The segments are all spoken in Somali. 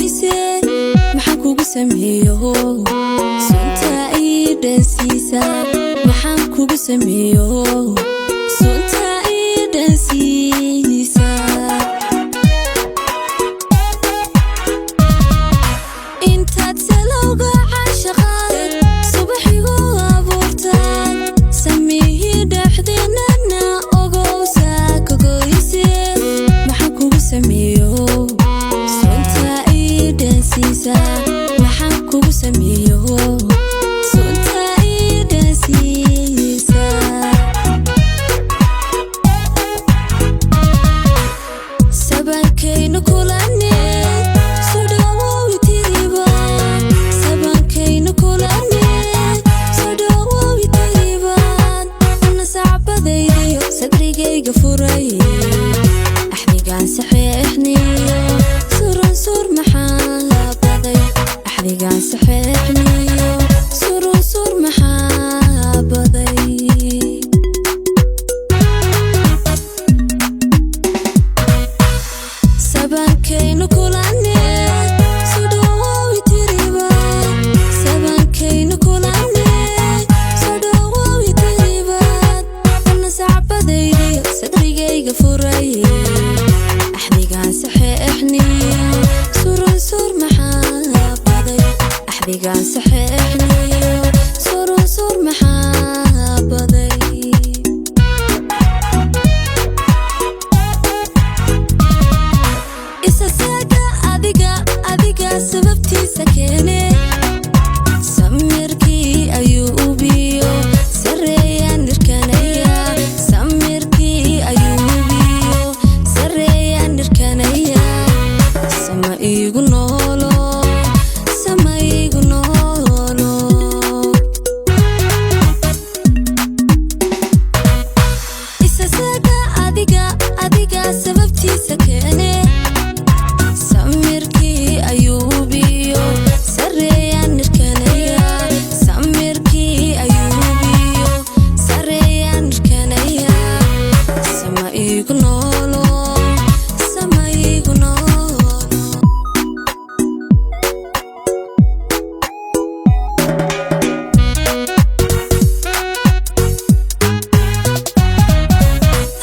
goyse maxaan kugu sameeyo sunta ii dhansiisa maxaan kugu sameeyo sunta ii dhansiisa intaad salowga caashaqaad subaxigu abuurtaan sameeyey dhexdeenana ogowsa ka goyse maxaan kugu sameeyo sunta ii dhansiisa maxaan kugu sameeyo sunta ii dhansiisa sabankaynu kulane soo dhawow itiriba sabankaynu kulane soo dhawow itiriban ana sacbadaydiyo sadrigayga furay axdigaan saxeexniyo surun sur maxaa baday axdigaan saxeexniyo surun sur maxaa baday sabankaynu kulane soo dhawow itiriba sabankaynu kulane soo dhawow itiriban ana sacbadaydiyo sadrigayga furay axdigaan saxeexniyo surun sur maxaa baday axdigaan saxeexniyo surun sur maxaa baday adiga sababtiisa keene samirkii ayuu ubiyo sareeyaan nirkanaya samirkii ayuu ubiyo sareeyaan nirkanaya sama iigu noolo sama iigu noolo isasaga adiga sababtiisa keene samirkii ayuu ubiyo sareeyaan nirkanaya samirkii ayuu ubiyo sareeyaan nirkanaya sama iigu noolo sama iigu noolo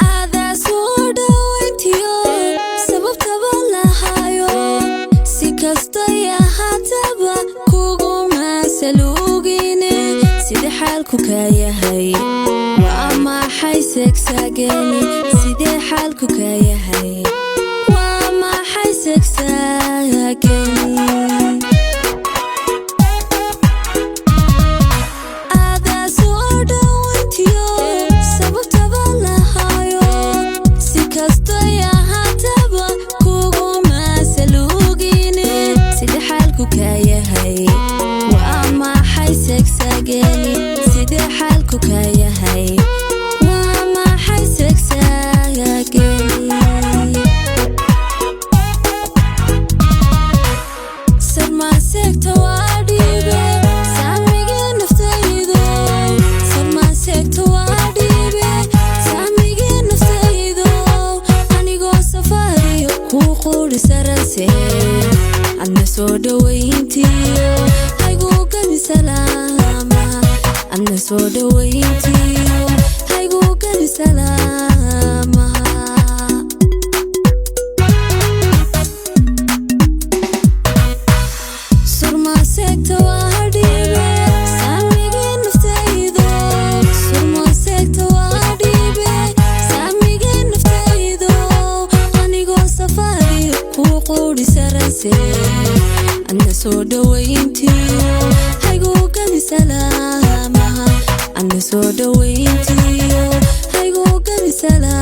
aadaa soo dhawayntiyo sababtaba lahayo si kastay ahaataba kuguma saluugine sidee xaalku kaa yahay waa maxay segsaagani sidee xaalku kaa yahay waa maxay segsaagani aadaa soo dhawayntiyo sababtaba lahayo si kastay ahaataba kuguma saluugine sidee xaalku kaa yahay waa maxay segsaagani sidee xaalku kaa yahay waa maxay segsaagani sarmaaseegta waa dhiibe saamigii naftaydo sarmaaseegta waa dhiibe saamigii naftaydo anigoo safaariyo kuu quudhi saranse adna soo dhawayntiyo hayguu gabi salaama adna soo dhawayntiyo hayguu gabi salaama surmaaseegta waa dhiibe saamigii naftaydo surmaaseegta waa dhiibe saamigii naftaydo anigoo safaariyo kuu quudhi saranse adna soo dhawayntiyo hayguu gabi salaama adna soo dhawayntiyo hayguu gabi salaama